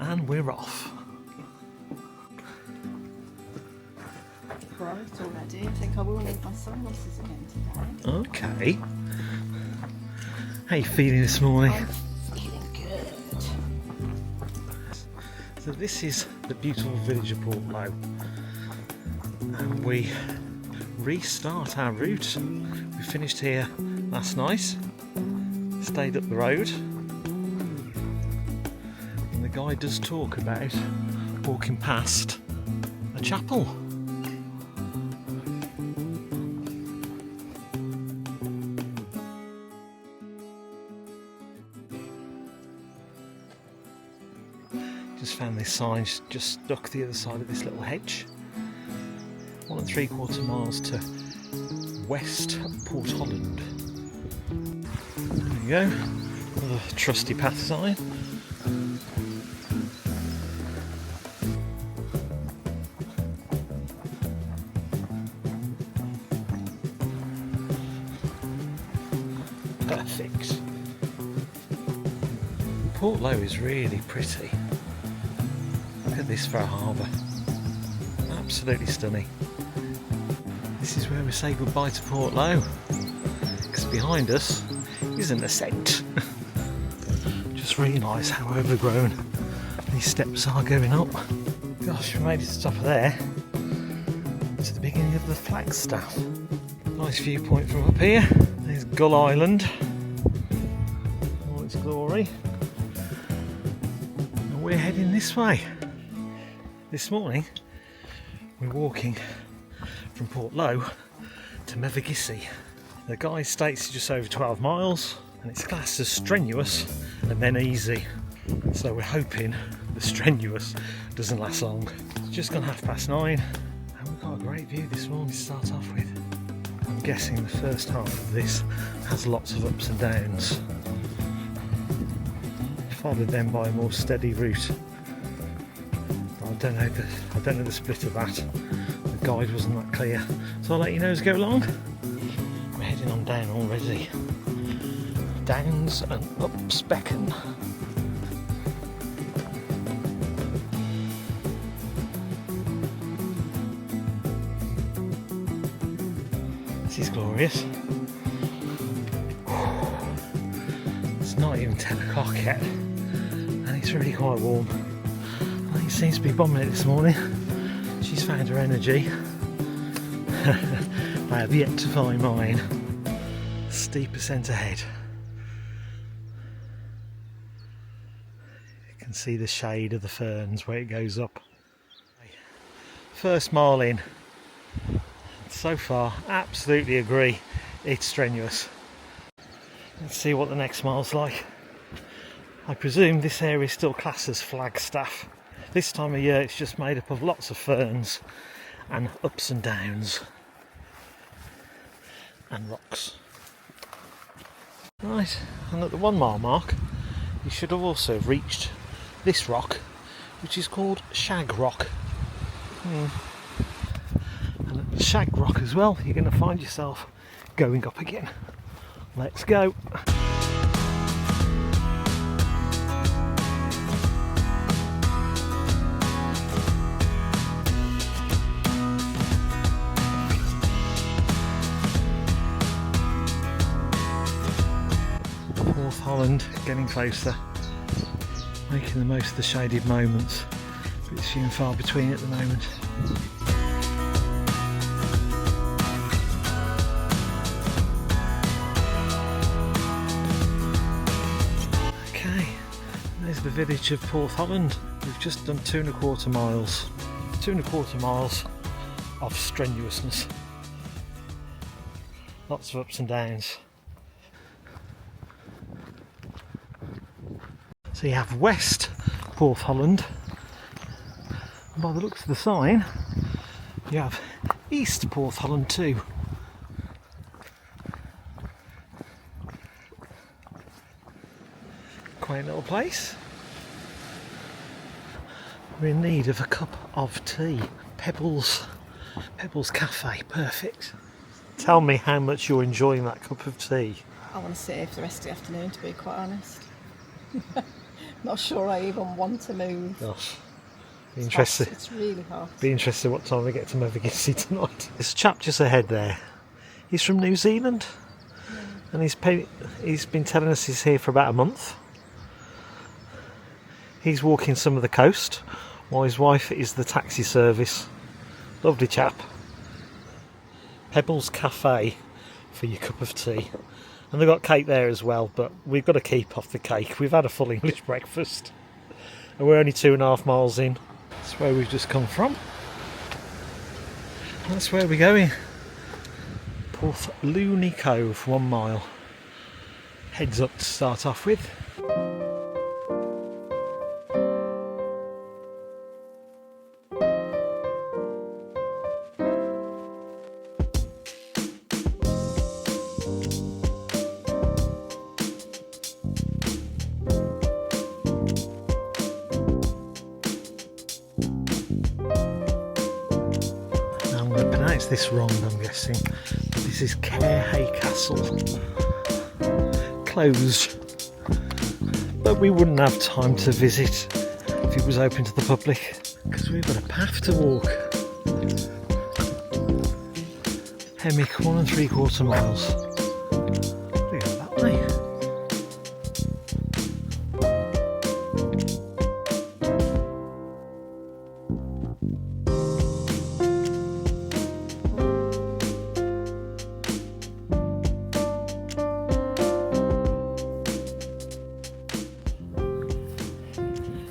and we're off. Right already. I think I will need my sunglasses again today. Okay. How you feeling this morning? I'm feeling good. So this is the beautiful village of Portloe, and we restart our route. We finished here last night, stayed up the road, and the guide does talk about walking past a chapel. Just found this sign just stuck the other side of this little hedge. 1 3/4 miles to West Portholland. There you go, another trusty path sign. Perfect. Portloe is really pretty. Look at this for a harbour. Absolutely stunning. This is where we say goodbye to Portloe, because behind us isn't a set. Just realised how overgrown these steps are going up. Gosh, we made it to the top of there, to the beginning of the Flagstaff. Nice viewpoint from up here. There's Gull Island, all its glory. And we're heading this way. This morning we're walking from Portloe to Mevagissey. The guide states it's just over 12 miles and it's classed as strenuous and then easy. So we're hoping the strenuous doesn't last long. It's just gone 9:30 and we've got a great view this morning to start off with. I'm guessing the first half of this has lots of ups and downs, followed then by a more steady route. I don't know the split of that. The guide wasn't that clear, so I'll let you know as we go along. We're heading on down already. Downs and ups beckon. This is glorious. It's not even 10 o'clock yet, and it's really quite warm. I think it seems to be bombing it this morning. She's found her energy. I have yet to find mine. Steep ascent ahead. You can see the shade of the ferns where it goes up. First mile in. So far, absolutely agree, it's strenuous. Let's see what the next mile's like. I presume this area is still classed as Flagstaff. This time of year it's just made up of lots of ferns and ups and downs and rocks. Right, and at the 1 mile mark you should have also reached this rock, which is called Shag Rock. And at the Shag Rock as well you're going to find yourself going up again. Let's go. Portholland getting closer, making the most of the shaded moments, but it's few and far between at the moment. Okay, there's the village of Portholland. We've just done 2 1/4 miles. 2 1/4 miles of strenuousness. Lots of ups and downs. So you have West Portholland, and by the looks of the sign you have East Portholland too. Quaint little place. We're in need of a cup of tea. Pebbles Cafe, perfect. Tell me how much you're enjoying that cup of tea. I want to sit here for the rest of the afternoon, to be quite honest. Not sure I even want to move. Gosh, be interested. It's really hot. Be interested what time we get to Mevagissey tonight. This chap just ahead there, he's from New Zealand, and he's been telling us he's here for about a month. He's walking some of the coast, while his wife is the taxi service. Lovely chap. Pebbles Cafe for your cup of tea. And they've got cake there as well, but we've got to keep off the cake. We've had a full English breakfast. And we're only 2.5 miles in. That's where we've just come from. That's where we're going. Portholland Cove, 1 mile. Heads up to start off with. This wrong, I'm guessing. This is Carhay Castle. Closed. But we wouldn't have time to visit if it was open to the public, because we've got a path to walk. Hemmick, 1 3/4 miles. We go that way.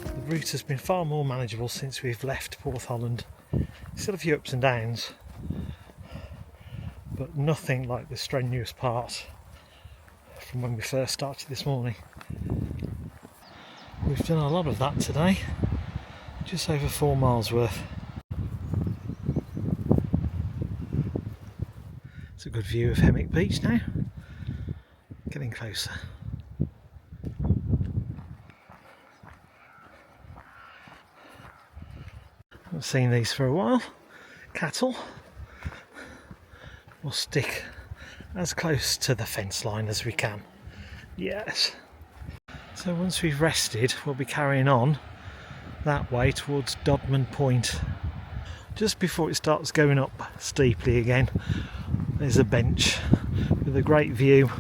The route has been far more manageable since we've left Portholland. Still a few ups and downs, but nothing like the strenuous part from when we first started this morning. We've done a lot of that today, just over 4 miles worth. It's a good view of Hemmick Beach now, getting closer. Haven't seen these for a while. Cattle. We'll stick as close to the fence line as we can. Yes. So once we've rested, we'll be carrying on that way towards Dodman Point. Just before it starts going up steeply again, there's a bench with a great view.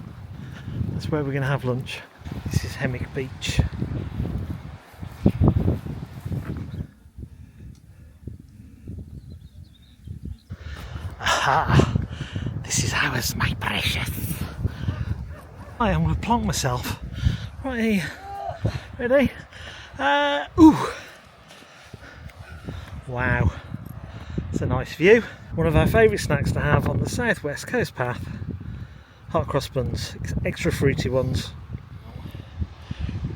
That's where we're going to have lunch. This is Hemmick Beach. Aha! This is ours, my precious. I'm going to plonk myself right here. Ready? Ooh! Wow, it's a nice view. One of our favourite snacks to have on the southwest coast path. Hot cross buns, extra fruity ones.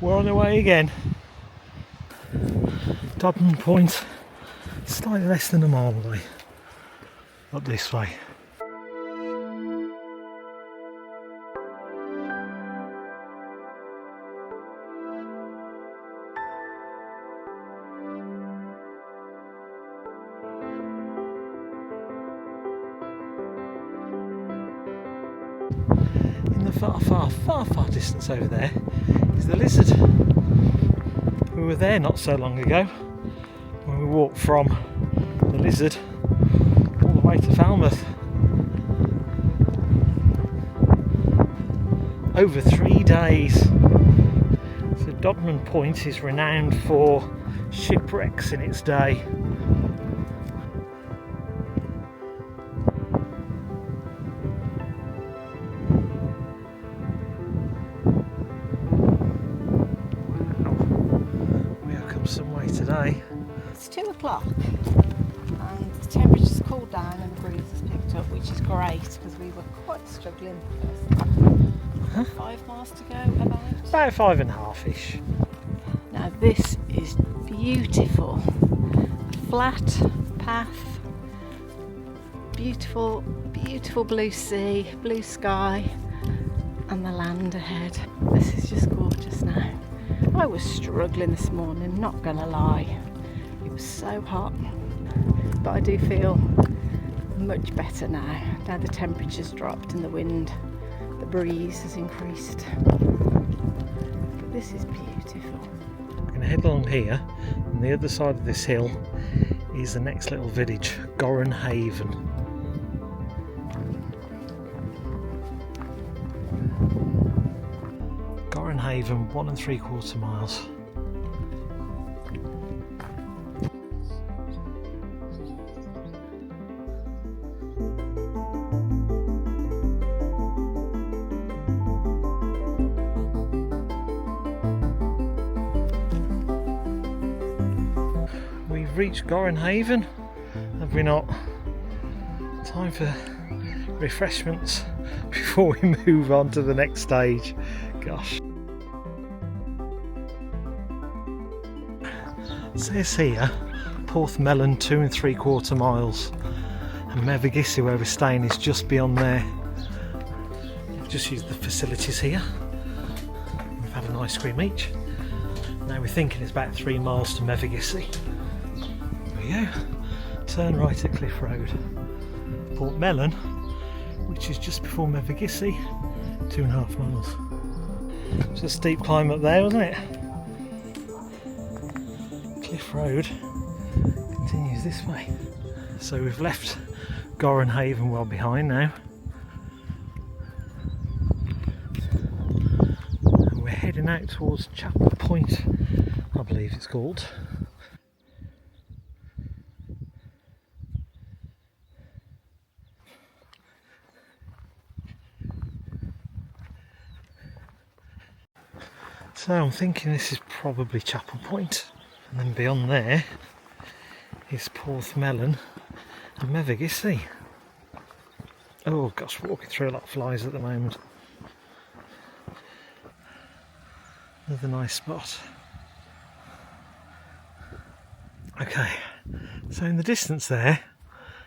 We're on the way again. Dodman Point, slightly less than a mile away. Up this way. In the far distance over there is the lizard. We were there not so long ago when we walked from the lizard all the way to Falmouth. Over 3 days. So Dodman Point is renowned for shipwrecks in its day. Some way today. It's 2 o'clock and the temperature's cooled down and the breeze has picked up, which is great because we were quite struggling first. 5 miles to go About 5.5-ish. Now this is beautiful. Flat path, beautiful blue sea, blue sky and the land ahead. This is just gorgeous now. I was struggling this morning, not gonna lie. It was so hot, but I do feel much better now. Now the temperature's dropped and the wind, the breeze has increased. But this is beautiful. going to head along here, and the other side of this hill is the next little village, Gorran Haven. Gorran Haven, 1 3/4 miles. We've reached Gorran Haven, have we not? Time for refreshments before we move on to the next stage. Gosh. It says here, Portholland 2 3/4 miles, and Mevagissey where we're staying is just beyond there. We've just used the facilities here. We've had an ice cream each. Now we're thinking it's about 3 miles to Mevagissey. There we go. Turn right at Cliff Road. Portmelon, which is just before Mevagissey, 2.5 miles. It's a steep climb up there, wasn't it? Cliff Road continues this way. So we've left Gorran Haven well behind now. And we're heading out towards Chapel Point, I believe it's called. So I'm thinking this is probably Chapel Point, and then beyond there is Portmelon and Mevagissey. Oh gosh, walking through a lot of flies at the moment. Another nice spot. Okay, so in the distance there,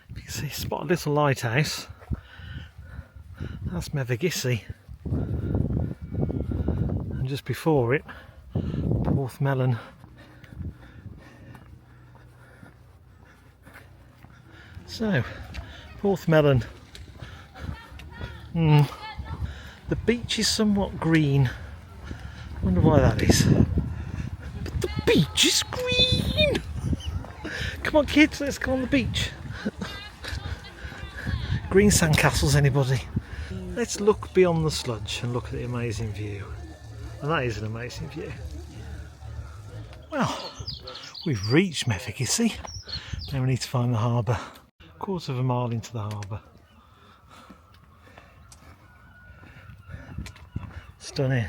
you can see spot a little lighthouse. That's Mevagissey. And just before it, Portmelon. So, Portmelon. The beach is somewhat green. I wonder why that is. But the beach is green! Come on kids, let's go on the beach. Green sandcastles, anybody? Let's look beyond the sludge and look at the amazing view. And that is an amazing view. Well, we've reached Mevagissey. Now we need to find the harbour. 1/4 mile into the harbour. Stunning.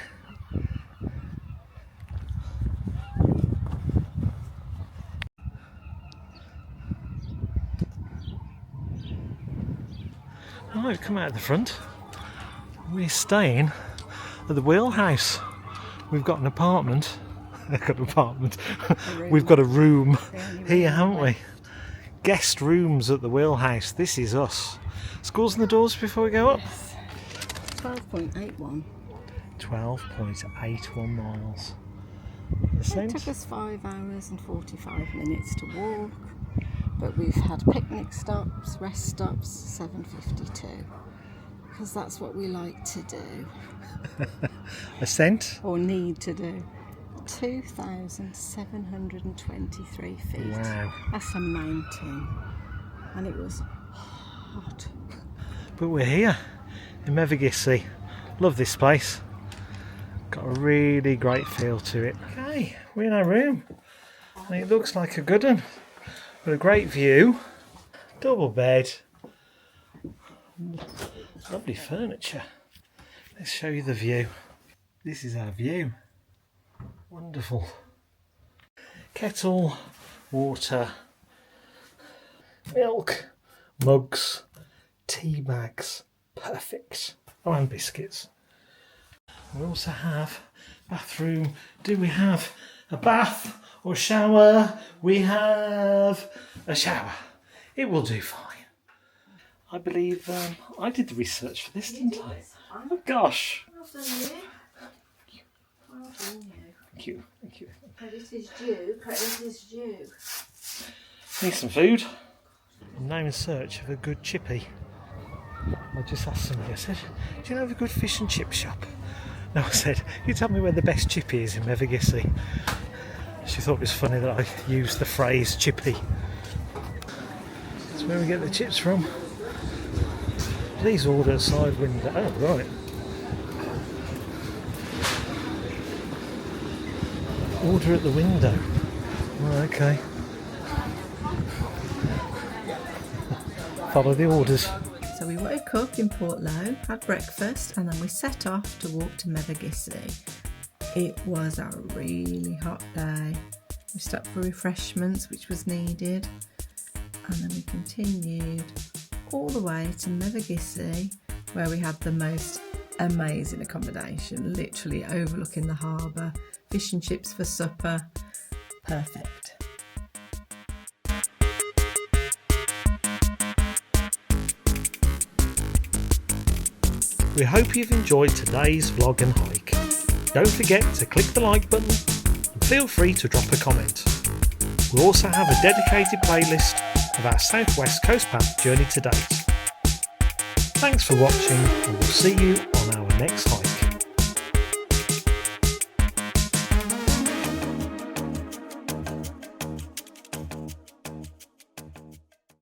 Right, come out the front. We're staying at the Wheelhouse. We've got an apartment. We've got a room here, haven't we? Guest rooms at the Wheelhouse. This is us. Schools on the doors before we go up? Yes. 12.81. 12.81 miles. It took us 5 hours and 45 minutes to walk, but we've had picnic stops, rest stops, 7:52, because that's what we like to do. Ascent? Or need to do. 2,723 feet. Wow. That's a mountain. And it was hot. But we're here in Mevagissey. Love this place. Got a really great feel to it. Okay, we're in our room. And it looks like a good one. Got a great view. Double bed. Lovely furniture. Let's show you the view. This is our view. Wonderful. Kettle, water, milk, mugs, tea bags. Perfect. Oh, and biscuits. We also have bathroom. Do we have a bath or shower? We have a shower. It will do fine. I believe I did the research for this, didn't I? Oh gosh. Well done you. Well done you. Thank you. Thank you. Credit is due. Credit is due. Need some food. I'm now in search of a good chippy. I just asked somebody, I said, do you know of a good fish and chip shop? No, I said, you tell me where the best chippy is in Mevagissey. She thought it was funny that I used the phrase chippy. That's where we get the chips from. Please order a side window. Oh, right. Order at the window. Oh, okay. Follow the orders. So we woke up in Portloe, had breakfast, and then we set off to walk to Mevagissey. It was a really hot day. We stopped for refreshments, which was needed, and then we continued all the way to Mevagissey, where we had the most amazing accommodation, literally overlooking the harbour, fish and chips for supper. Perfect. We hope you've enjoyed today's vlog and hike. Don't forget to click the like button and feel free to drop a comment. We also have a dedicated playlist of our Southwest Coast Path journey to date. Thanks for watching, and we'll see you on our next hike.